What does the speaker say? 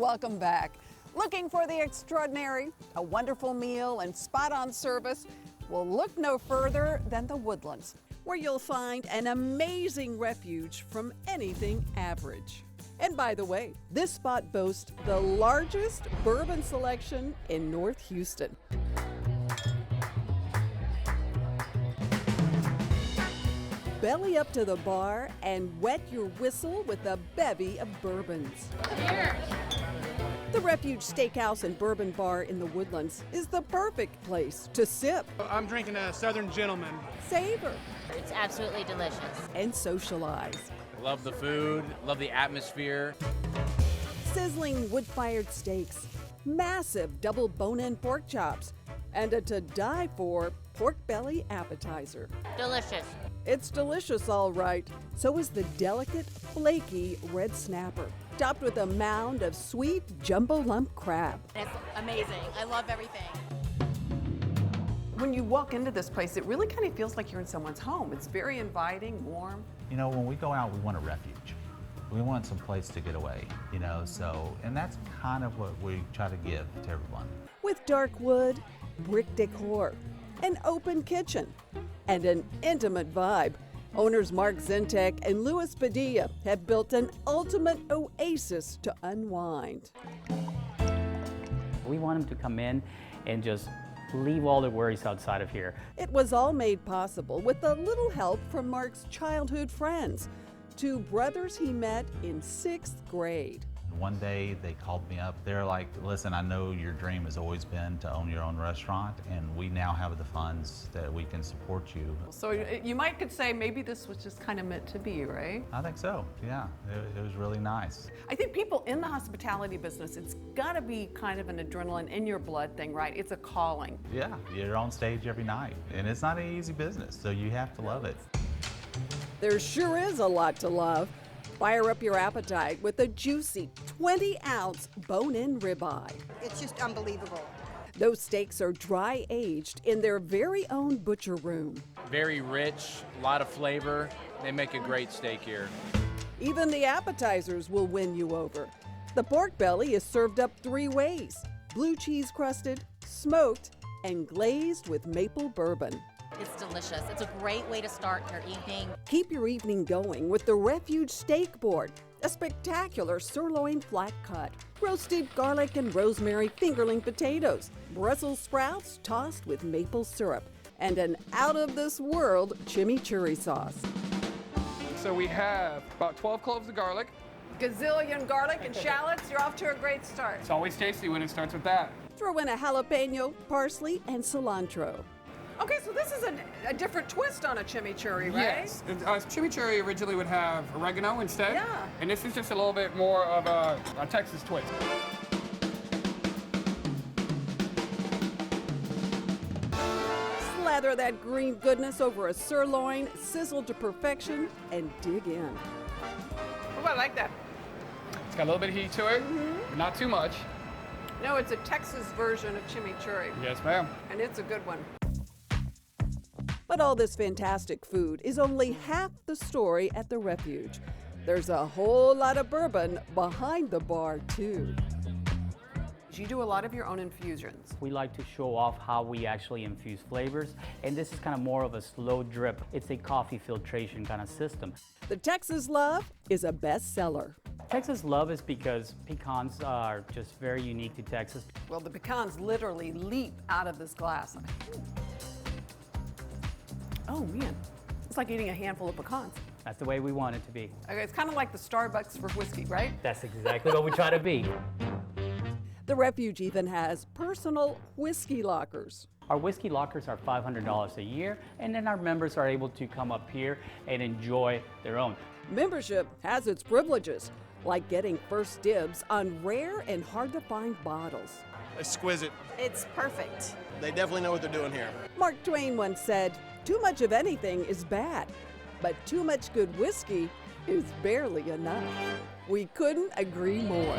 Welcome back. Looking for the extraordinary, a wonderful meal and spot-on service? Well, look no further than the Woodlands, where you'll find an amazing refuge from anything average. And by the way, this spot boasts the largest bourbon selection in North Houston. Belly up to the bar and wet your whistle with a bevy of bourbons. Here. The Refuge Steakhouse and Bourbon Bar in the Woodlands is the perfect place to sip, I'm drinking a Southern Gentleman. savor, It's absolutely delicious. and socialize. Love the food, love the atmosphere. Sizzling wood-fired steaks, massive double bone-in pork chops, and a to-die-for pork belly appetizer. Delicious. It's delicious, all right. So is the delicate, flaky red snapper, topped with a mound of sweet jumbo lump crab. It's amazing. I love everything. When you walk into this place, it really kind of feels like you're in someone's home. It's very inviting, warm. You know, when we go out, we want a refuge. We want some place to get away, and that's kind of what we try to give to everyone. With dark wood, brick decor, an open kitchen, and an intimate vibe, owners Mark Zentek and Louis Padilla have built an ultimate oasis to unwind. We want them to come in and just leave all the worries outside of here. It was all made possible with a little help from Mark's childhood friends, two brothers he met in 6th grade. One day they called me up. They're like, listen, I know your dream has always been to own your own restaurant, and we now have the funds that we can support you. So you could say maybe this was just kind of meant to be, right? I think so, yeah. It was really nice. I think people in the hospitality business, it's got to be kind of an adrenaline in your blood thing, right? It's a calling. Yeah, you're on stage every night, and it's not an easy business, so you have to love it. There sure is a lot to love. Fire up your appetite with a juicy 20-ounce bone-in ribeye. It's just unbelievable. Those steaks are dry aged in their very own butcher room. Very rich, a lot of flavor. They make a great steak here. Even the appetizers will win you over. The pork belly is served up 3 ways: blue cheese crusted, smoked, and glazed with maple bourbon. It's delicious. It's a great way to start your evening. Keep your evening going with the Refuge Steak Board, a spectacular sirloin flat cut, roasted garlic and rosemary fingerling potatoes, Brussels sprouts tossed with maple syrup, and an out-of-this-world chimichurri sauce. So we have about 12 cloves of garlic. Gazillion garlic and shallots, you're off to a great start. It's always tasty when it starts with that. Throw in a jalapeno, parsley, and cilantro. Okay, so this is a different twist on a chimichurri, right? Yes. Chimichurri originally would have oregano instead. Yeah. And this is just a little bit more of a Texas twist. Slather that green goodness over a sirloin, sizzle to perfection, and dig in. Oh, I like that. It's got a little bit of heat to it, but not too much. No, it's a Texas version of chimichurri, Yes, ma'am. and it's a good one. But all this fantastic food is only half the story at the Refuge. There's a whole lot of bourbon behind the bar, too. You do a lot of your own infusions. We like to show off how we actually infuse flavors, and this is kind of more of a slow drip. It's a coffee filtration kind of system. The Texas Love is a bestseller. Texas Love is because pecans are just very unique to Texas. Well, the pecans literally leap out of this glass. Oh man, it's like eating a handful of pecans. That's the way we want it to be. Okay, it's kind of like the Starbucks for whiskey, right? That's exactly what we try to be. The Refuge even has personal whiskey lockers. Our whiskey lockers are $500 a year, and then our members are able to come up here and enjoy their own. Membership has its privileges, like getting first dibs on rare and hard-to-find bottles. Exquisite. It's perfect. They definitely know what they're doing here. Mark Twain once said, "Too much of anything is bad, but too much good whiskey is barely enough." We couldn't agree more.